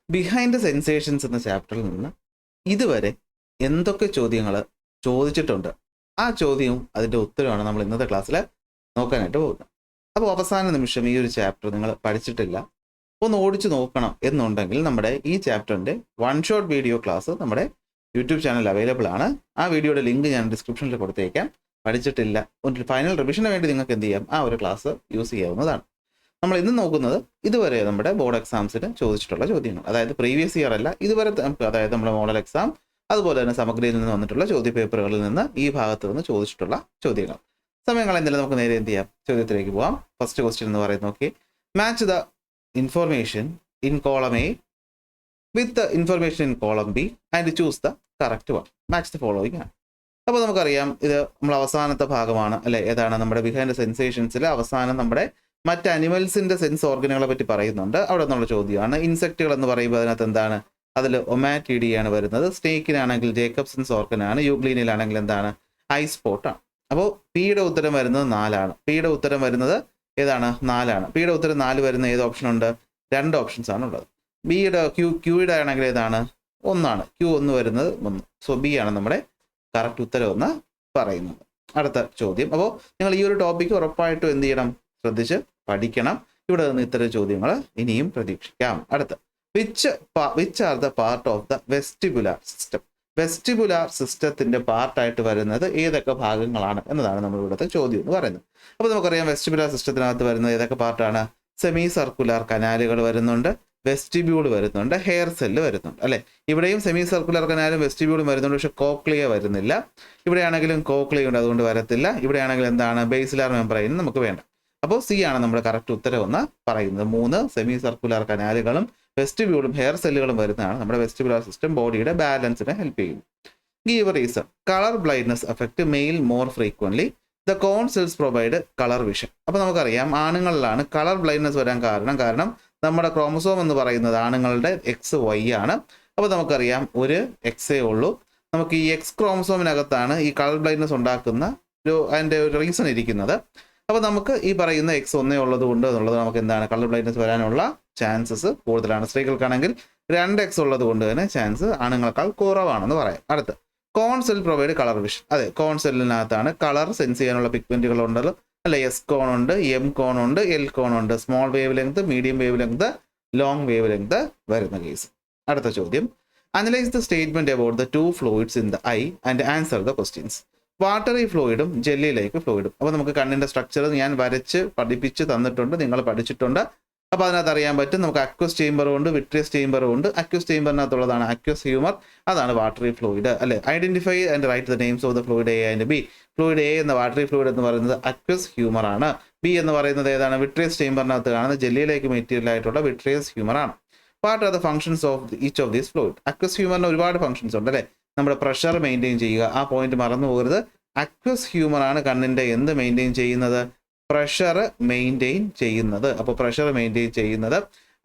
Behind sensations എന്ന ചാപ്റ്ററിൽ നിന്ന് ഇതുവരെ എന്തൊക്കെ ചോദ്യങ്ങൾ ചോദിച്ചിട്ടുണ്ട്, ആ ചോദ്യവും അതിൻ്റെ ഉത്തരവാണ് നമ്മൾ ഇന്നത്തെ ക്ലാസ്സിൽ നോക്കാനായിട്ട് പോകുന്നത്. അപ്പോൾ അവസാന നിമിഷം ഈ ഒരു ചാപ്റ്റർ നിങ്ങൾ പഠിച്ചിട്ടില്ല, ഒന്ന് ഓടിച്ചു നോക്കണം എന്നുണ്ടെങ്കിൽ നമ്മുടെ ഈ ചാപ്റ്ററിൻ്റെ വൺ ഷോട്ട് വീഡിയോ ക്ലാസ് നമ്മുടെ യൂട്യൂബ് ചാനൽ അവൈലബിൾ ആണ്. ആ വീഡിയോയുടെ ലിങ്ക് ഞാൻ ഡിസ്ക്രിപ്ഷനിൽ കൊടുത്തേക്കാം. പഠിച്ചിട്ടില്ല, ഒരു ഫൈനൽ റിവിഷന് വേണ്ടി നിങ്ങൾക്ക് എന്ത് ചെയ്യാം, ആ ഒരു ക്ലാസ് യൂസ് ചെയ്യാവുന്നതാണ്. നമ്മൾ ഇന്ന് നോക്കുന്നത് ഇതുവരെ നമ്മുടെ ബോർഡ് എക്സാംസിന് ചോദിച്ചിട്ടുള്ള ചോദ്യങ്ങൾ, അതായത് പ്രീവിയസ് ഇയർ അല്ല, ഇതുവരെ അതായത് നമ്മുടെ മോഡൽ എക്സാം അതുപോലെ തന്നെ സമഗ്രയിൽ നിന്ന് വന്നിട്ടുള്ള ചോദ്യ പേപ്പറുകളിൽ നിന്ന് ഈ ഭാഗത്ത് നിന്ന് ചോദിച്ചിട്ടുള്ള ചോദ്യങ്ങൾ. സമയം കളയുന്നില്ല, നമുക്ക് നേരെ എന്ത് ചെയ്യാം, ചോദ്യത്തിലേക്ക് പോകാം. ഫസ്റ്റ് ക്വസ്റ്റ്യൻ എന്ന് പറയുന്നത് നോക്കി, match the information in column A with the information in column B and choose the correct one. Match the following ആണ്. അപ്പോൾ നമുക്കറിയാം ഇത് നമ്മൾ അവസാനത്തെ ഭാഗമാണ് അല്ലെ, ഏതാണ് നമ്മുടെ ബിഹൈൻഡ് സെൻസേഷൻസിൽ അവസാനം നമ്മുടെ മറ്റ് അനിമൽസിന്റെ സെൻസ് ഓർഗനുകളെ പറ്റി പറയുന്നുണ്ട്. അവിടെ നിന്നുള്ള ചോദ്യമാണ്. ഇൻസെക്റ്റുകൾ എന്ന് പറയുമ്പോൾ അതിനകത്ത് എന്താണ്, അതിൽ ഒമാറ്റിഡിയാണ് വരുന്നത്. സ്നേക്കിനാണെങ്കിൽ ജേക്കബ്സൺസ് ഓർഗനാണ്. യൂഗ്ലീനിലാണെങ്കിൽ എന്താണ്, ഐസ്പോട്ടാണ്. അപ്പോൾ പിയുടെ ഉത്തരം വരുന്നത് 4 പിയുടെ ഉത്തരം വരുന്നത് ഏതാണ്, 4. പിയുടെ ഉത്തരം 4 വരുന്ന ഏത് ഓപ്ഷൻ ഉണ്ട്, 2 ഓപ്ഷൻസ് ആണ് ഉള്ളത്. ബിയുടെ ക്യൂയുടെ ആണെങ്കിൽ ഏതാണ്, 1. ക്യൂ 1 വരുന്നത് 1. സോ ബി ആണ് നമ്മുടെ കറക്റ്റ് ഉത്തരം എന്ന് പറയുന്നത്. അടുത്ത ചോദ്യം. അപ്പോൾ നിങ്ങൾ ഈ ഒരു ടോപ്പിക്ക് ഉറപ്പായിട്ടും എന്ത് ചെയ്യണം, ശ്രദ്ധിച്ച് പഠിക്കണം. ഇവിടെ നിന്ന് ഇത്തരം ചോദ്യങ്ങൾ ഇനിയും പ്രതീക്ഷിക്കാം. അടുത്ത, which are the part of the vestibular system. Vestibular സിസ്റ്റത്തിന്റെ പാർട്ടായിട്ട് വരുന്നത് ഏതൊക്കെ ഭാഗങ്ങളാണ് എന്നതാണ് നമ്മൾ ഇവിടുത്തെ ചോദ്യം എന്ന് പറയുന്നത്. അപ്പോൾ നമുക്കറിയാം വെസ്റ്റിബുലാർ സിസ്റ്റത്തിനകത്ത് വരുന്നത് ഏതൊക്കെ പാർട്ടാണ്, സെമി സർക്കുലർ കനാലുകൾ വരുന്നുണ്ട്, വെസ്റ്റിബ്യൂൾ വരുന്നുണ്ട്, ഹെയർ സെല്ല് വരുന്നുണ്ട് അല്ലെ. ഇവിടെയും സെമി സർക്കുലർ കനാലും വെസ്റ്റിബ്യൂളും വരുന്നുണ്ട്, പക്ഷെ കോക്ലിയ വരുന്നില്ല. ഇവിടെയാണെങ്കിലും കോക്ലിയ ഉണ്ട്, അതുകൊണ്ട് വരത്തില്ല. ഇവിടെയാണെങ്കിൽ എന്താണ്, ബേസിലാർ മെംബ്രെയിൻ നമുക്ക് വേണ്ട. അപ്പോൾ സി ആണ് നമ്മുടെ കറക്റ്റ് ഉത്തരം എന്ന് പറയുന്നത്. 3 സെമി സർക്കുലർ കനാലുകളും വെസ്റ്റിബ്യൂളും ഹെയർ സെല്ലുകളും വരുന്നതാണ് നമ്മുടെ വെസ്റ്റിബുലാർ സിസ്റ്റം. ബോഡിയുടെ ബാലൻസിനെ ഹെൽപ്പ് ചെയ്യും. Give reason. Colour blindness affect male more frequently. The cone cells provide colour vision. അപ്പോൾ നമുക്കറിയാം ആണുങ്ങളിലാണ് കളർ ബ്ലൈൻഡ്നെസ് വരാൻ കാരണം നമ്മുടെ ക്രോമസോം എന്ന് പറയുന്നത് ആണുങ്ങളുടെ XY ആണ്. അപ്പോൾ നമുക്കറിയാം ഒരു എക്സേ ഉള്ളൂ. നമുക്ക് ഈ X ക്രോമസോമിനകത്താണ് ഈ കളർ ബ്ലൈൻഡ്നെസ് ഉണ്ടാക്കുന്ന അതിൻ്റെ ഒരു റീസൺ ഇരിക്കുന്നത്. അപ്പോൾ നമുക്ക് ഈ പറയുന്ന X1 ഉള്ളത് കൊണ്ട് എന്നുള്ളത് നമുക്ക് എന്താണ്, കളർ ബ്ലൈൻഡ്നെസ് വരാനുള്ള ചാൻസസ് കൂടുതലാണ്. സ്ത്രീകൾക്കാണെങ്കിൽ 2X ഉള്ളത് കൊണ്ട് തന്നെ ചാൻസ് ആണുങ്ങളെക്കാൾ കുറവാണെന്ന് പറയാം. അടുത്ത്, കോൺ സെൽ പ്രൊവൈഡ് കളർ വിഷൻ. അതെ, കോൺ സെല്ലിനകത്താണ് കളർ സെൻസ് ചെയ്യാനുള്ള പിഗ്മെന്റുകൾ ഉണ്ടല്ലോ അല്ലെ. S കോൺ ഉണ്ട്, M കോൺ ഉണ്ട്, L കോൺ ഉണ്ട്. Small wavelength, medium wavelength, long wavelength വരുന്ന കേസ്. അടുത്ത ചോദ്യം, analyse the statement about the 2 fluids in the eye and answer the questions. Watery ഫ്ലൂയിഡും ജെല്ലി ലൈക്ക് ഫ്ലൂയിഡും. അപ്പോൾ നമുക്ക് കണ്ണിന്റെ സ്ട്രക്ചർ ഞാൻ വരച്ച് പഠിപ്പിച്ച് തന്നിട്ടുണ്ട്, നിങ്ങൾ പഠിച്ചിട്ടുണ്ട്. അപ്പോൾ അതിനകത്ത് അറിയാൻ പറ്റും നമുക്ക് അക്വസ് ചേംബറും ഉണ്ട്, വിട്രിയസ് ചേംബറും ഉണ്ട്. അക്വസ് ചേംബറിനകത്തുള്ളതാണ് അക്വസ് ഹ്യൂമർ, അതാണ് വാട്ടറി ഫ്ലൂയിഡ് അല്ലെ. Identify and write the names of the fluid A and B. Fluid A എന്ന വാട്ടറി ഫ്ലൂയിഡ് എന്ന് പറയുന്നത് അക്വസ് ഹ്യൂമർ ആണ്. ബി എന്ന് പറയുന്നത് ഏതാണ്, വിട്രിയസ് ചേംബറിനകത്ത് കാണുന്ന ജെല്ലിയിലേക്ക് മെറ്റീരിയൽ ആയിട്ടുള്ള വിട്രിയസ് ഹ്യൂമർ ആണ്. What are the functions of each of these fluid. Aqueous ഹ്യൂമറിന് ഒരുപാട് ഫംഗ്ഷൻസ് ഉണ്ട് അല്ലെ. നമ്മുടെ പ്രഷർ മെയിൻറ്റെയിൻ ചെയ്യുക, ആ പോയിന്റ് മറന്നു പോകരുത്. അക്വസ് ഹ്യൂമർ ആണ് കണ്ണിന്റെ എന്ത് മെയിൻറ്റെയിൻ ചെയ്യുന്നത്, പ്രഷർ മെയിൻറ്റെയിൻ ചെയ്യുന്നത്. അപ്പോൾ പ്രഷർ മെയിൻറ്റെയിൻ ചെയ്യുന്നത്,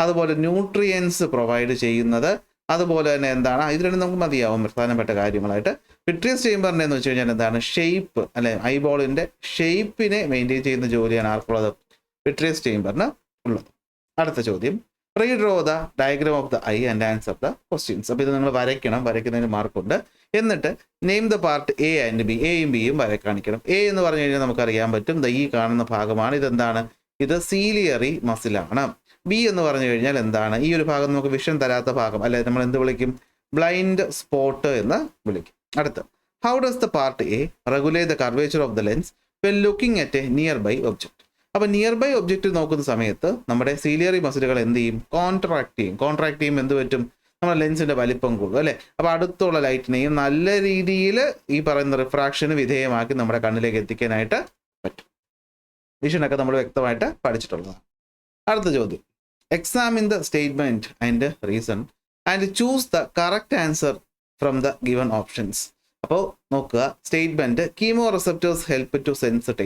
അതുപോലെ ന്യൂട്രിയൻസ് പ്രൊവൈഡ് ചെയ്യുന്നത്, അതുപോലെ തന്നെ എന്താണ്, ഇത് രണ്ടും നമുക്ക് മതിയാവും പ്രധാനപ്പെട്ട കാര്യങ്ങളായിട്ട്. വിട്രിയസ് ചേംബറിൻ്റെ എന്ന് വെച്ച് കഴിഞ്ഞാൽ എന്താണ്, ഷേപ്പ് അല്ലെ, ഐബോളിന്റെ ഷേപ്പിനെ മെയിൻറ്റെയിൻ ചെയ്യുന്ന ജോലിയാണ് ആർക്കുള്ളത്, വിട്രിയസ് ചേംബറിന് ഉള്ളത്. അടുത്ത ചോദ്യം, redraw the diagram of the eye and answer the questions. അപ്പോൾ ഇത് നിങ്ങൾ വരയ്ക്കണം, വരയ്ക്കുന്നതിന് മാർക്കുണ്ട്. എന്നിട്ട് name the part A and B. എയും ബിയും കാണിക്കണം. എ എന്ന് പറഞ്ഞു കഴിഞ്ഞാൽ നമുക്കറിയാൻ പറ്റും, ഈ കാണുന്ന ഭാഗമാണ്. ഇതെന്താണ്, ഇത് സീലിയറി മസിലാണ്. ബി എന്ന് പറഞ്ഞു കഴിഞ്ഞാൽ എന്താണ്, ഈ ഒരു ഭാഗം നമുക്ക് വിഷൻ തരാത്ത ഭാഗം അല്ലെ, നമ്മൾ എന്ത് വിളിക്കും, ബ്ലൈൻഡ് സ്പോട്ട് എന്ന് വിളിക്കും. അടുത്ത്, how does the part A regulate the curvature of the lens when looking at a nearby object. അപ്പോൾ നിയർ ബൈ ഒബ്ജക്റ്റ് നോക്കുന്ന സമയത്ത് നമ്മുടെ സീലിയറി മസിലുകൾ എന്ത് ചെയ്യും, കോൺട്രാക്ട് ചെയ്യും. എന്ത് പറ്റും, നമ്മുടെ ലെൻസിന്റെ വലിപ്പം കൂടും അല്ലെ. അപ്പോൾ അടുത്തുള്ള ലൈറ്റിനെയും നല്ല രീതിയിൽ ഈ പറയുന്ന റിഫ്രാക്ഷന് വിധേയമാക്കി നമ്മുടെ കണ്ണിലേക്ക് എത്തിക്കാനായിട്ട് പറ്റും. വിഷനൊക്കെ നമ്മൾ വ്യക്തമായിട്ട് പഠിച്ചിട്ടുള്ളതാണ്. അടുത്ത ചോദ്യം, examine the statement and reason and choose the correct answer from the given options. അപ്പോൾ നോക്കുക, statement, chemoreceptors help to sense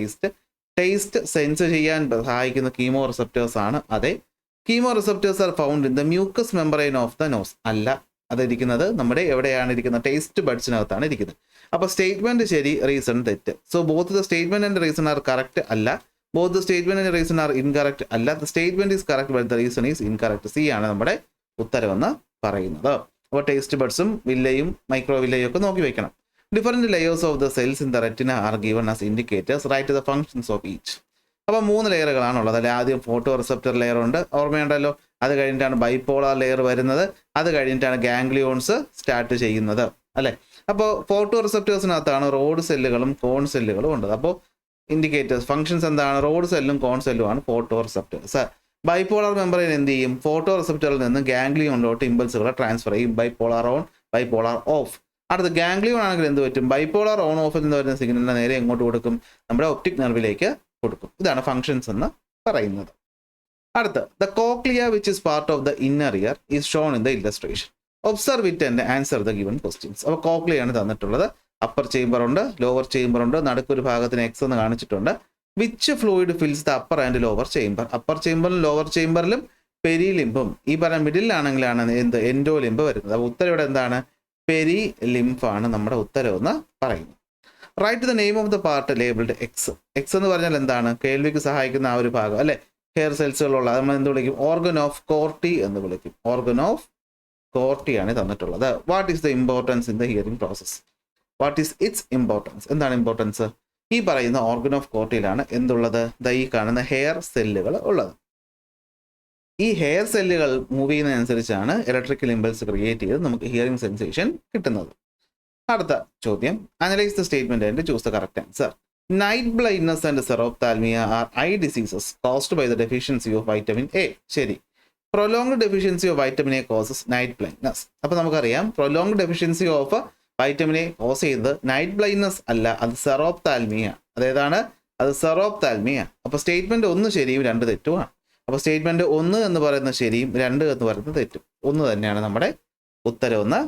taste sense ചെയ്യാൻ സഹായിക്കുന്ന കീമോ റിസപ്റ്റേഴ്സ് ആണ്. അതെ. Chemoreceptors are found in the mucus membrane of the nose. അല്ല, അതിരിക്കുന്നത് നമ്മുടെ എവിടെയാണ് ഇരിക്കുന്നത്, ടേസ്റ്റ് ബഡ്സിനകത്താണ് ഇരിക്കുന്നത്. അപ്പോൾ സ്റ്റേറ്റ്മെന്റ് ശരി, റീസൺ തെറ്റ്. So both the statement and reason are correct അല്ല. Both the statement and reason are incorrect അല്ല. The statement is correct but the reason is incorrect. C ആണ് നമ്മുടെ ഉത്തരവെന്ന് പറയുന്നത്. അപ്പോൾ ടേസ്റ്റ് ബഡ്സും വില്ലയും മൈക്രോ വില്ലയും ഒക്കെ നോക്കി വെക്കണം. Different layers of the cells in the retina are given as indicators write the functions of each. അപ്പോൾ 3 ലെയറുകളാണുള്ളത്. അല്ലെ, ആദ്യം ഫോട്ടോ റിസപ്റ്റർ ലെയർ ഉണ്ട്, ഓർമ്മയുണ്ടല്ലോ. അത് കഴിഞ്ഞിട്ടാണ് ബൈപോളാർ ലെയർ വരുന്നത്, അത് കഴിഞ്ഞിട്ടാണ് ഗാംഗ്ലിയോൺസ് സ്റ്റാർട്ട് ചെയ്യുന്നത് അല്ലേ. അപ്പോൾ ഫോട്ടോ റിസപ്റ്റേഴ്സിനകത്താണ് റോഡ് സെല്ലുകളും കോൺ സെല്ലുകളും ഉണ്ട്. അപ്പോൾ ഇൻഡിക്കേറ്റേഴ്സ് ഫങ്ഷൻസ് എന്താണ്? റോഡ് സെല്ലും കോൺ സെല്ലും ആണ് ഫോട്ടോ റിസപ്റ്റേഴ്സ്. ബൈപോളാർ മെമ്പറൈൻ എന്ത് ചെയ്യും? ഫോട്ടോ റിസപ്റ്ററിൽ നിന്ന് ഗാംഗ്ലിയോണിലോട്ട് ഇമ്പൾസുകളെ ട്രാൻസ്ഫർ ചെയ്യും. Bipolar on, bipolar of. അടുത്ത് ഗാംഗ്ലിയോൺ ആണെങ്കിൽ എന്ത് പറ്റും? ബൈപോളാർ ഓൺ ഓഫിൽ നിന്ന് വരുന്ന സിഗ്നലിനെ നേരെ എങ്ങോട്ട് കൊടുക്കും? നമ്മുടെ ഒപ്റ്റിക് നെർവിലേക്ക് കൊടുക്കും. ഇതാണ് ഫങ്ഷൻസ് എന്ന് പറയുന്നത്. അടുത്ത് the cochlea which is part of the inner ear is shown in the illustration. Observe it and answer the given questions. അപ്പോൾ കോക്ലിയാണ് തന്നിട്ടുള്ളത്. അപ്പർ ചേംബർ ഉണ്ട്, ലോവർ ചേംബർ ഉണ്ട്, നടുക്കൊരു ഭാഗത്തിന് എക്സ് എന്ന് കാണിച്ചിട്ടുണ്ട്. Which fluid fills the upper and lower chamber. Upper ചേംബറിലും ലോവർ ചേംബറിലും പെരിലിംബും ഈ പറഞ്ഞ മിഡിലാണെങ്കിലാണ് എന്ത്? എൻഡോലിംബ് വരുന്നത്. അപ്പോൾ ഉത്തരം ഇവിടെ എന്താണ്? പെരി ലിംഫാണ് നമ്മുടെ ഉത്തരവെന്ന് പറയുന്നത്. Write the name of the part labelled X. X എന്ന് പറഞ്ഞാൽ എന്താണ്? കേൾവിക്ക് സഹായിക്കുന്ന ആ ഒരു ഭാഗം അല്ലെ, ഹെയർ സെൽസുകളുള്ള, നമ്മൾ എന്ത് വിളിക്കും? ഓർഗൻ ഓഫ് കോർട്ടി എന്ന് വിളിക്കും. ഓർഗൻ ഓഫ് കോർട്ടി ആണ് തന്നിട്ടുള്ളത്. What is the importance in the hearing process? What is it's importance? എന്താണ് ഇമ്പോർട്ടൻസ്? ഈ പറയുന്ന ഓർഗൻ ഓഫ് കോർട്ടിയിലാണ് എന്തുള്ളത്? ഈ കാണുന്ന ഹെയർ സെല്ലുകൾ ഉള്ളത്. ഈ ഹെയർ സെല്ലുകൾ മൂവ് ചെയ്യുന്നതനുസരിച്ചാണ് ഇലക്ട്രിക്കൽ ഇമ്പൾസ് ക്രിയേറ്റ് ചെയ്ത് നമുക്ക് ഹിയറിംഗ് സെൻസേഷൻ കിട്ടുന്നത്. അടുത്ത ചോദ്യം, analyse the statement and choose the correct answer. Night blindness and xerophthalmia are eye diseases caused by the deficiency of vitamin A. ശരി. Prolonged deficiency of vitamin A causes night blindness. അപ്പോൾ നമുക്കറിയാം prolonged deficiency of vitamin A cause ചെയ്യുന്നത് night blindness അല്ല, അത് സെറോപ്താൽമിയ. അതേതാണ്? അത് സെറോപ്താൽമിയ. അപ്പോൾ statement 1 ശരിയും 2 തെറ്റുമാണ്. അപ്പോൾ സ്റ്റേറ്റ്മെന്റ് 1 എന്ന് പറയുന്നത് ശരിയും 2 എന്ന് പറയുന്നത് തെറ്റും. 1 തന്നെയാണ് നമ്മുടെ ഉത്തരവെന്ന്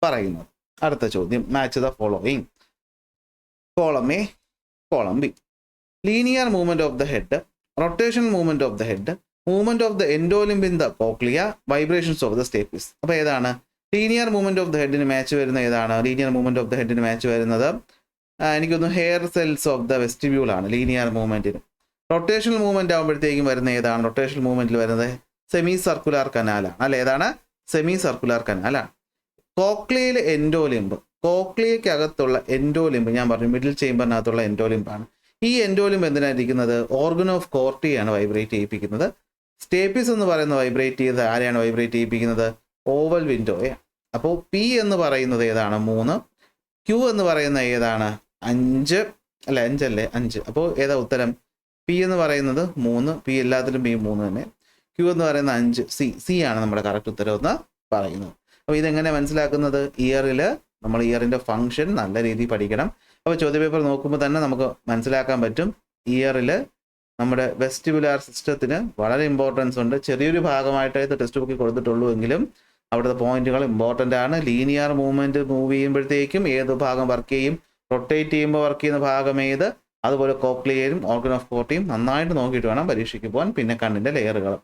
പറയുന്നത്. അടുത്ത ചോദ്യം, match the following. Column A, column B. Linear movement of the head, rotational movement of the head, movement of the endolymph in the cochlea, vibrations of the stapes. അപ്പോൾ ഏതാണ് ലീനിയർ മൂവ്മെന്റ് ഓഫ് ദ ഹെഡിന് match വരുന്ന? ഏതാണ് linear movement of the ഹെഡിന് match വരുന്നത്? എനിക്കൊന്ന് hair cells of the vestibule ആണ് linear മൂവ്മെന്റിന്. റൊട്ടേഷണൽ മൂവ്മെന്റ് ആകുമ്പോഴത്തേക്കും വരുന്ന ഏതാണ്? റൊട്ടേഷണൽ മൂവ്മെന്റിൽ വരുന്നത് സെമി സർക്കുലാർ കനാലാണ് അല്ലെ. ഏതാണ്? Semi circular കനാലാണ്. കോക്ലിയയിലെ എൻഡോലിംബ്, കോക്ലിയക്കകത്തുള്ള എൻഡോലിംബ് ഞാൻ പറഞ്ഞു മിഡിൽ ചേംബറിനകത്തുള്ള എൻഡോലിംബാണ്. ഈ എൻഡോലിംബ് എന്തിനായിരിക്കുന്നത്? ഓർഗൻ ഓഫ് കോർട്ടിയാണ് വൈബ്രേറ്റ് ചെയ്യിപ്പിക്കുന്നത്. സ്റ്റേപ്പിസ് എന്ന് പറയുന്ന വൈബ്രേറ്റ് ചെയ്ത് ആരെയാണ് വൈബ്രേറ്റ് ചെയ്യിപ്പിക്കുന്നത്? ഓവൽ വിൻഡോയാണ്. അപ്പോൾ പി എന്ന് പറയുന്നത് ഏതാണ്? 3. ക്യൂ എന്ന് പറയുന്ന ഏതാണ്? 5 അല്ല 5 അല്ലേ? 5. അപ്പോൾ ഏതാ ഉത്തരം? പി എന്ന് പറയുന്നത് 3. പി എല്ലാത്തിലും പി 3 തന്നെ. ക്യൂ എന്ന് പറയുന്ന 5. സി ആണ് നമ്മുടെ കറക്റ്റ് ഉത്തരം എന്ന് പറയുന്നത്. അപ്പോൾ ഇതെങ്ങനെ മനസ്സിലാക്കുന്നത്? ഇയറിൽ നമ്മൾ ഇയറിൻ്റെ ഫംഗ്ഷൻ നല്ല രീതിയിൽ പഠിക്കണം. അപ്പോൾ ചോദ്യപേപ്പർ നോക്കുമ്പോൾ തന്നെ നമുക്ക് മനസ്സിലാക്കാൻ പറ്റും ഇയറിൽ നമ്മുടെ വെസ്റ്റിബുലാർ സിസ്റ്റത്തിന് വളരെ ഇമ്പോർട്ടൻസ് ഉണ്ട്. ചെറിയൊരു ഭാഗമായിട്ടേ ടെക്സ്റ്റ് ബുക്കിൽ കൊടുത്തിട്ടുള്ളൂ എങ്കിലും അവിടുത്തെ പോയിന്റുകൾ ഇമ്പോർട്ടൻ്റ് ആണ്. ലീനിയർ മൂവ്മെൻറ്റ് മൂവ് ചെയ്യുമ്പോഴത്തേക്കും ഏത് ഭാഗം വർക്ക് ചെയ്യും, റൊട്ടേറ്റ് ചെയ്യുമ്പോൾ വർക്ക് ചെയ്യുന്ന ഭാഗം ഏത്, അതുപോലെ കോക്ലിയയും ഓർഗൻ ഓഫ് കോർട്ടിയും നന്നായിട്ട് നോക്കിയിട്ട് വേണം പരീക്ഷയ്ക്ക് പോകാൻ. പിന്നെ കണ്ണിൻ്റെ ലെയറുകൾ.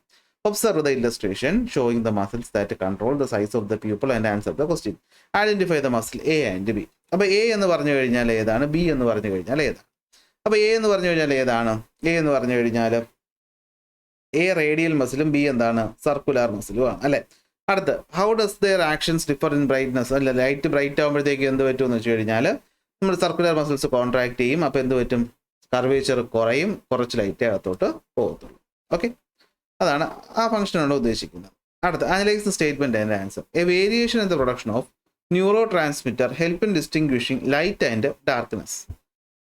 Observe the illustration showing the muscles that control the size of the pupil and answer the question. Identify the muscle A and B. അപ്പോൾ എ എന്ന് പറഞ്ഞു കഴിഞ്ഞാൽ ഏതാണ്? ബി എന്ന് പറഞ്ഞു കഴിഞ്ഞാൽ ഏതാണ്? അപ്പോൾ എ എന്ന് പറഞ്ഞു കഴിഞ്ഞാൽ ഏതാണ്? എ എന്ന് പറഞ്ഞു കഴിഞ്ഞാൽ എ റേഡിയൽ മസിലും ബി എന്താണ്? സർക്കുലാർ മസിലും ആണ് അല്ലേ. അടുത്ത്, how does their actions differ in brightness? അല്ല, ലൈറ്റ് ബ്രൈറ്റ് ആകുമ്പോഴത്തേക്ക് എന്ത് പറ്റുമെന്ന് വെച്ച് കഴിഞ്ഞാൽ നമ്മൾ സർക്കുലർ മസിൽസ് കോൺട്രാക്ട് ചെയ്യും. അപ്പോൾ എന്ത് പറ്റും? കർവേച്ചർ കുറയും, കുറച്ച് ലൈറ്റ് അകത്തോട്ട് പോകത്തുള്ളൂ. ഓക്കെ, അതാണ് ആ ഫംഗ്ഷനാണ് ഉദ്ദേശിക്കുന്നത്. അടുത്ത, analyse the statement and answer. A variation in the production of neurotransmitter help in distinguishing light and darkness.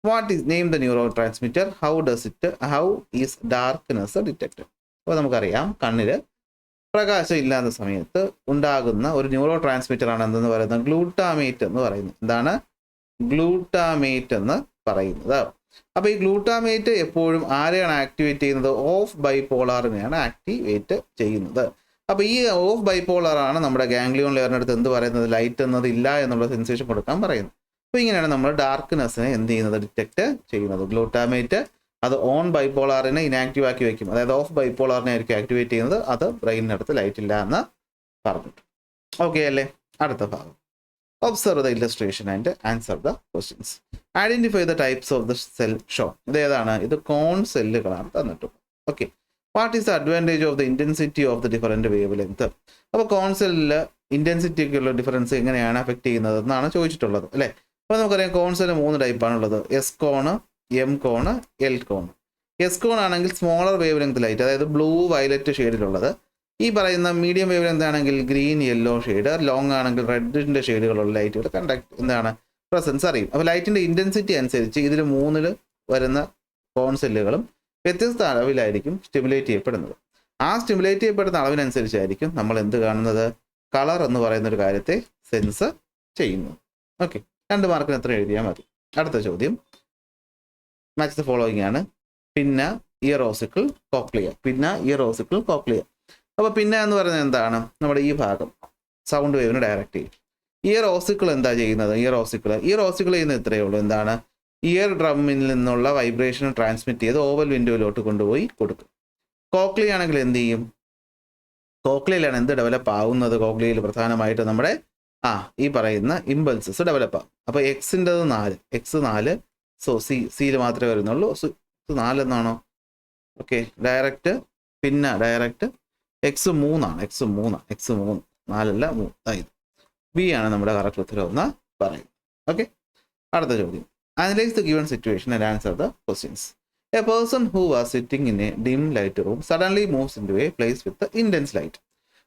What is name the neurotransmitter? How is darkness detected? അപ്പോൾ നമുക്കറിയാം കണ്ണിൽ പ്രകാശം ഇല്ലാത്ത സമയത്ത് ഉണ്ടാകുന്ന ഒരു ന്യൂറോ ട്രാൻസ്മിറ്റർ ആണ് എന്തെന്ന് പറയുന്നത്? ഗ്ലൂട്ടാമേറ്റ് എന്ന് പറയുന്നത്. എന്താണ്? ഗ്ലൂട്ടാമേറ്റ് എന്ന് പറയുന്നത്. അപ്പോൾ ഈ ഗ്ലൂട്ടാമേറ്റ് എപ്പോഴും ആരെയാണ് ആക്ടിവേറ്റ് ചെയ്യുന്നത്? ഓഫ് ബൈപോളാറിനെയാണ് ആക്ടിവേറ്റ് ചെയ്യുന്നത്. അപ്പോൾ ഈ ഓഫ് ബൈപോളർ ആണ് നമ്മുടെ ഗാംഗ്ലിയോൺ ലെയറിനടുത്ത് എന്ത് പറയുന്നത്? ലൈറ്റ് എന്നത് ഇല്ല എന്നുള്ള സെൻസേഷൻ കൊടുക്കാൻ പറയുന്നത്. അപ്പോൾ ഇങ്ങനെയാണ് നമ്മൾ ഡാർക്ക്നെസ്സിനെ എന്ത് ചെയ്യുന്നത്? ഡിറ്റക്റ്റ് ചെയ്യുന്നത്. ഗ്ലൂട്ടാമേറ്റ് അത് ഓൺ ബൈപോളാറിനെ ഇനാക്റ്റീവ് ആക്കി വെക്കും, അതായത് ഓഫ് ബൈപോളാറിനെ ആയിരിക്കും ആക്ടിവേറ്റ് ചെയ്യുന്നത്. അത് ബ്രെയിനിനടുത്ത് ലൈറ്റ് ഇല്ല എന്ന് പറഞ്ഞിട്ട്. ഓക്കെ അല്ലേ? അടുത്ത ഭാഗം, observe the illustration and answer the questions. Identify the types of the cell show. ഇത് ഏതാണ്? ഇത് കോൺ സെല്ലുകളാണ് തന്നിട്ടുള്ളത്. Okay, what is the advantage of the intensity of the different wavelength. അപ്പോൾ കോൺസെല്ലിൽ ഇൻറ്റൻസിറ്റി ഒക്കെയുള്ള ഡിഫറൻസ് എങ്ങനെയാണ് അഫക്റ്റ് ചെയ്യുന്നത് എന്നാണ് ചോദിച്ചിട്ടുള്ളത് അല്ലേ. അപ്പോൾ നമുക്കറിയാം കോൺസെല്ല് 3 ടൈപ്പാണുള്ളത്, S cone, M cone, L cone. S cone ആണെങ്കിൽ സ്മോളർ വേവ് ലെങ്ത് ലൈറ്റ്, അതായത് ബ്ലൂ വയലറ്റ് ഷെയ്ഡിലുള്ളത്. ഈ പറയുന്ന മീഡിയം വേവ് ലെങ്ത് ആണെങ്കിൽ ഗ്രീൻ യെല്ലോ ഷെയ്ഡ്, ലോങ് ആണെങ്കിൽ റെഡിൻ്റെ ഷെയ്ഡുകളുള്ള ലൈറ്റുകൾ പ്രസൻസ് അറിയും. അപ്പോൾ ലൈറ്റിൻ്റെ ഇൻറ്റൻസിറ്റി അനുസരിച്ച് ഇതിൽ 3 വരുന്ന കോൺസെല്ലുകളും വ്യത്യസ്ത അളവിലായിരിക്കും സ്റ്റിമുലേറ്റ് ചെയ്യപ്പെടുന്നത്. ആ സ്റ്റിമുലേറ്റ് ചെയ്യപ്പെടുന്ന അളവിനനുസരിച്ചായിരിക്കും നമ്മൾ എന്ത് കാണുന്നത്, കളർ എന്ന് പറയുന്ന ഒരു കാര്യത്തെ സെൻസ് ചെയ്യുന്നത്. ഓക്കെ, 2 മാർക്കിന് എത്ര എഴുതിയാൽ മതി. അടുത്ത ചോദ്യം മാച്ച് ദ ഫോളോയിങ് ആണ്. പിന്ന, ഇയർ ഓസിക്കിൾ, കോക്ലിയ. പിന്ന, ഇയർ ഓസിക്കിൾ, കോക്ലിയ. അപ്പോൾ പിന്നെ എന്ന് പറയുന്നത് എന്താണ്, നമ്മുടെ ഈ ഭാഗം സൗണ്ട് വേവിന് ഡയറക്റ്റ് ചെയ്യും. ഇയർ ഓസിക്കിൾ എന്താ ചെയ്യുന്നത്, ഇയർ ഓസിക്കിൾ ചെയ്യുന്നത് ഇത്രയേ ഉള്ളൂ, എന്താണ്, ഇയർ ഡ്രമ്മിൽ നിന്നുള്ള വൈബ്രേഷൻ ട്രാൻസ്മിറ്റ് ചെയ്ത് ഓവൽ വിൻഡോയിലോട്ട് കൊണ്ടുപോയി കൊടുക്കും. കോക്ലിയ ആണെങ്കിൽ എന്ത് ചെയ്യും, കോക്ലിയയിലാണ് എന്ത് ഡെവലപ്പ് ആവുന്നത്, കോക്ലിയയിൽ പ്രധാനമായിട്ട് നമ്മുടെ ഈ പറയുന്ന ഇമ്പൾസസ് ഡെവലപ്പ് ആകും. അപ്പോൾ എക്സിൻ്റെത് 4, എക്സ് 4, സോ സിയിൽ മാത്രമേ വരുന്നുള്ളൂ. 4 എന്നാണോ, ഓക്കെ, ഡയറക്റ്റ്, പിന്നെ ഡയറക്റ്റ്, എക്സ് 3 ആണ്, എക്സ് 3, 4അല്ല 3, ഇത് ബി ആണ് നമ്മുടെ കറക്റ്റ് ഉത്തരം എന്ന് പറയും. ഓക്കെ, അടുത്ത ചോദ്യം. Analyze the given situation and answer the questions. A person who was sitting in a dim light room suddenly moves into a place with the intense light.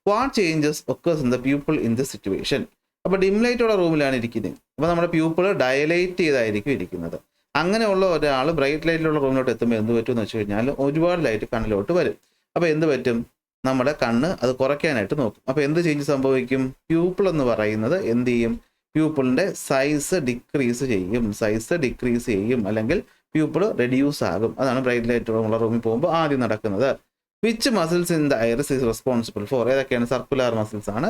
What changes occurs in the pupil in this situation? അപ്പോൾ dim ലൈറ്റുള്ള റൂമിലാണ് ഇരിക്കുന്നത്. അപ്പോൾ നമ്മുടെ pupil ഡയലൈറ്റ് ചെയ്തായിരിക്കും ഇരിക്കുന്നത്. അങ്ങനെയുള്ള ഒരാൾ bright ലൈറ്റിലുള്ള റൂമിലോട്ട് എത്തുമ്പോൾ എന്ത് പറ്റുമെന്ന് വെച്ച് കഴിഞ്ഞാൽ ഒരുപാട് ലൈറ്റ് കണ്ണിലോട്ട് വരും. അപ്പോൾ എന്ത് പറ്റും, നമ്മുടെ കണ്ണ് അത് കുറയ്ക്കാനായിട്ട് നോക്കും. അപ്പോൾ എന്ത് ചേഞ്ച് സംഭവിക്കും, പ്യൂപ്പിൾ എന്ന് പറയുന്നത് എന്ത് ചെയ്യും, പ്യൂപ്പിളിൻ്റെ സൈസ് ഡിക്രീസ് ചെയ്യും, അല്ലെങ്കിൽ പ്യൂപ്പിൾ റെഡ്യൂസ് ആകും. അതാണ് ബ്രൈറ്റ് ലൈറ്റുള്ള റൂമിൽ പോകുമ്പോൾ ആദ്യം നടക്കുന്നത്. Which muscles in the iris is responsible for, ഏതൊക്കെയാണ് സർക്കുലർ മസിൽസ് ആണ്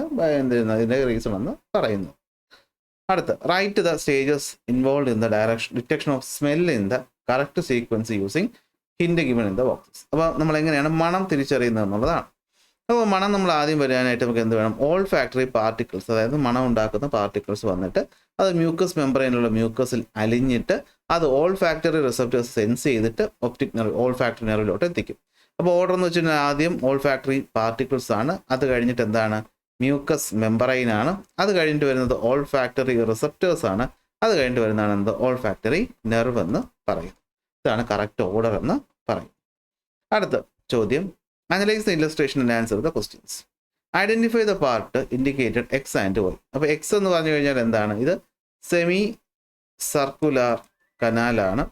ഇതിൻ്റെ റീസൺ എന്ന് പറയുന്നത്. അടുത്ത്, write the stages involve in the detection of smell in the correct sequence using hint given in the boxes. അപ്പോൾ നമ്മൾ എങ്ങനെയാണ് മണം തിരിച്ചറിയുന്നത് എന്നുള്ളതാണ്. അപ്പോൾ മണം നമ്മൾ ആദ്യം വരാനായിട്ട് നമുക്ക് എന്ത് വേണം, ഓൾ ഫാക്ടറി പാർട്ടിക്കിൾസ്, അതായത് മണം ഉണ്ടാക്കുന്ന പാർട്ടിക്കിൾസ് വന്നിട്ട് അത് മ്യൂക്കസ് മെമ്പറൈനുള്ള മ്യൂക്കസിൽ അലിഞ്ഞിട്ട് അത് ഓൾ ഫാക്ടറി റിസപ്റ്റേഴ്സ് സെൻസ് ചെയ്തിട്ട് ഒപ്റ്റിക് നെർവ്, ഓൾ ഫാക്ടറി നെർവിലോട്ട് എത്തിക്കും. അപ്പോൾ ഓർഡർ എന്ന് വെച്ച് കഴിഞ്ഞാൽ ആദ്യം ഓൾ ഫാക്ടറി പാർട്ടിക്കിൾസ് ആണ്, അത് കഴിഞ്ഞിട്ട് എന്താണ്, മ്യൂക്കസ് മെമ്പറൈൻ ആണ്, അത് കഴിഞ്ഞിട്ട് വരുന്നത് ഓൾ ഫാക്ടറി റിസപ്റ്റേഴ്സ് ആണ്, അത് കഴിഞ്ഞിട്ട് വരുന്നതാണ് എന്ത്, ഓൾ ഫാക്ടറി നെർവ് എന്ന് പറയും. ഇതാണ് കറക്റ്റ് ഓർഡർ എന്ന് പറയും. അടുത്ത ചോദ്യം, analyse the illustration and answer the questions. Identify the part indicated X and Y. അപ്പോൾ എക്സ് എന്ന് പറഞ്ഞു കഴിഞ്ഞാൽ എന്താണ്, ഇത് സെമി സർക്കുലാർ കനാലാണ്.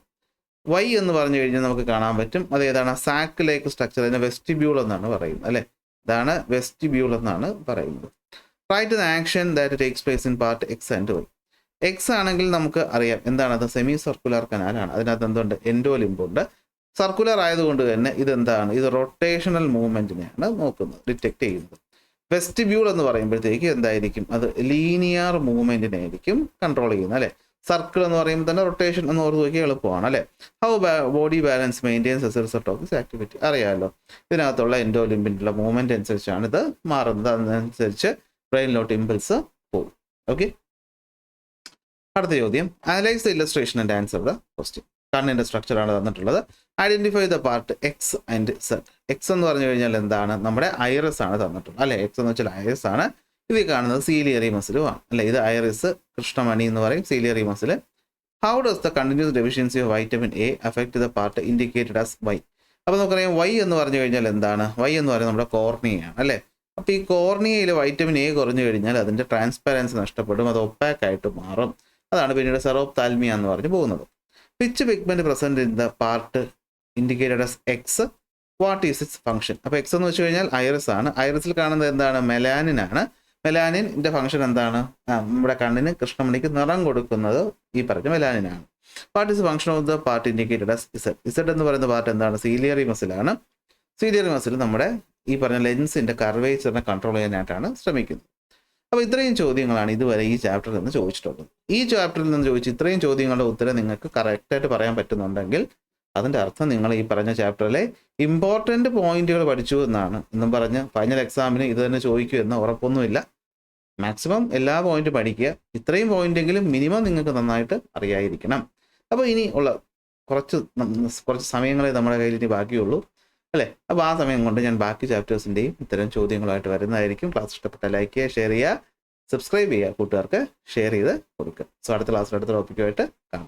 വൈ എന്ന് പറഞ്ഞു കഴിഞ്ഞാൽ നമുക്ക് കാണാൻ പറ്റും അത് ഏതാണ്, സാക്ക് ലൈക്ക് സ്ട്രക്ചർ, അതിനെ വെസ്റ്റിബ്യൂൾ എന്നാണ് പറയുന്നത് അല്ലേ, ഇതാണ് വെസ്റ്റിബ്യൂൾ എന്നാണ് പറയുന്നത്. Write the action that takes place in part X and Y. X ആണെങ്കിൽ നമുക്ക് അറിയാം എന്താണത്, സെമി സർക്കുലർ കനാലാണ്, അതിനകത്ത് എന്തുണ്ട്, എൻഡോലിമ്പുണ്ട്. സർക്കുലർ ആയതുകൊണ്ട് തന്നെ ഇതെന്താണ്, ഇത് റൊട്ടേഷണൽ മൂവ്മെൻറ്റിനെയാണ് നോക്കുന്നത്, ഡിറ്റക്ട് ചെയ്യുന്നത്. വെസ്റ്റിബ്യൂൾ എന്ന് പറയുമ്പോഴത്തേക്ക് എന്തായിരിക്കും, അത് ലീനിയർ മൂവ്മെൻറ്റിനായിരിക്കും കൺട്രോൾ ചെയ്യുന്നത് അല്ലേ. സർക്കിൾ എന്ന് പറയുമ്പോൾ തന്നെ റൊട്ടേഷൻ എന്ന് ഓർത്ത് നോക്കിയാൽ എളുപ്പമാണ് അല്ലേ. How body balance maintains as A result of this activity, അറിയാമല്ലോ. ഇതിനകത്തുള്ള എൻഡോലിമ്പിൻ്റെ മൂവ്മെൻറ്റ് അനുസരിച്ചാണ് ഇത് മാറുന്നത്, അതിനനുസരിച്ച് ബ്രെയിനിലോട്ട് ഇമ്പൾസ് പോകും. ഓക്കെ, അടുത്ത ചോദ്യം, analyse the illustration and answer the question. കണ്ണിൻ്റെ സ്ട്രക്ചറാണ് തന്നിട്ടുള്ളത്. Identify the part X and Z. X എന്ന് പറഞ്ഞു കഴിഞ്ഞാൽ എന്താണ്, നമ്മുടെ ഐറിസ് ആണ് തന്നിട്ടുള്ളത് അല്ലേ. എക്സ് എന്ന് വെച്ചാൽ ഐറിസ് ആണ്. ഇത് കാണുന്നത് സീലിയറി മസിലുമാണ് അല്ലേ. ഇത് ഐറിസ്, കൃഷ്ണമണി എന്ന് പറയും, ciliary muscle. How does the continuous deficiency of vitamin A affect the part indicated as Y. അപ്പോൾ നമുക്കറിയാം വൈ എന്ന് പറഞ്ഞു കഴിഞ്ഞാൽ എന്താണ്, വൈ എന്ന് പറയുന്നത് നമ്മുടെ കോർണിയയാണ് അല്ലേ. അപ്പോൾ ഈ കോർണിയയിൽ വൈറ്റമിൻ എ കുറഞ്ഞു കഴിഞ്ഞാൽ അതിൻ്റെ ട്രാൻസ്പെറൻസി നഷ്ടപ്പെടും, അത് ഒപ്പാക്ക് ആയിട്ട് മാറും. അതാണ് പിന്നീട് സെറോപ്താൽമിയ എന്ന് പറഞ്ഞു പോകുന്നത്. Which pigment present in the part indicated as X, what is it's function. അപ്പോൾ എക്സ് എന്ന് വെച്ച് കഴിഞ്ഞാൽ ഐറിസ് ആണ്. ഐറിസിൽ കാണുന്നത് എന്താണ്, മെലാനിൻ ആണ്. മെലാനിൻ്റെ ഫംഗ്ഷൻ എന്താണ്, നമ്മുടെ കണ്ണിന്, കൃഷ്ണമണിക്ക് നിറം കൊടുക്കുന്നത് ഈ പറഞ്ഞ മെലാനിനാണ്. What is function of the part indicated as Z. Z എന്ന് പറയുന്ന പാർട്ട് എന്താണ്, സീലിയറി മസിലാണ്. സീലിയറി മസിൽ നമ്മുടെ ഈ പറഞ്ഞ ലെൻസിൻ്റെ കർവേച്ചറിനെ കൺട്രോൾ ചെയ്യാനായിട്ടാണ് ശ്രമിക്കുന്നത്. അപ്പോൾ ഇത്രയും ചോദ്യങ്ങളാണ് ഇതുവരെ ഈ ചാപ്റ്ററിൽ നിന്ന് ചോദിച്ചിട്ടുള്ളത്. ഈ ചാപ്റ്ററിൽ നിന്ന് ചോദിച്ച ഇത്രയും ചോദ്യങ്ങളുടെ ഉത്തരം നിങ്ങൾക്ക് കറക്റ്റായിട്ട് പറയാൻ പറ്റുന്നുണ്ടെങ്കിൽ അതിൻ്റെ അർത്ഥം നിങ്ങൾ ഈ പറഞ്ഞ ചാപ്റ്ററിലെ ഇമ്പോർട്ടൻ്റ് പോയിന്റുകൾ പഠിച്ചു എന്നാണ്. എന്നും പറഞ്ഞ് ഫൈനൽ എക്സാമിന് ഇത് തന്നെ ചോദിക്കൂ എന്ന് ഉറപ്പൊന്നുമില്ല. മാക്സിമം എല്ലാ പോയിന്റും പഠിക്കുക. ഇത്രയും പോയിന്റെങ്കിലും മിനിമം നിങ്ങൾക്ക് നന്നായിട്ട് അറിയാതിരിക്കണം. അപ്പോൾ ഇനി ഉള്ള കുറച്ച് സമയങ്ങളെ നമ്മുടെ കയ്യിൽ ഇനി ബാക്കിയുള്ളൂ. അല്ലേ? അപ്പോൾ ആ സമയം കൊണ്ട് ഞാൻ ബാക്കി ചാപ്റ്റേഴ്സിൻ്റെയും ഇത്തരം ചോദ്യങ്ങളുമായിട്ട് വരുന്നതായിരിക്കും. ക്ലാസ് ഇഷ്ടപ്പെട്ട ലൈക്ക് ചെയ്യുക, ഷെയർ ചെയ്യുക, സബ്സ്ക്രൈബ് ചെയ്യുക, കൂട്ടുകാർക്ക് ഷെയർ ചെയ്ത് കൊടുക്കുക. സോ അടുത്ത ക്ലാസ്സിൽ അടുത്ത ടോപ്പിക്കുമായിട്ട് കാണാം.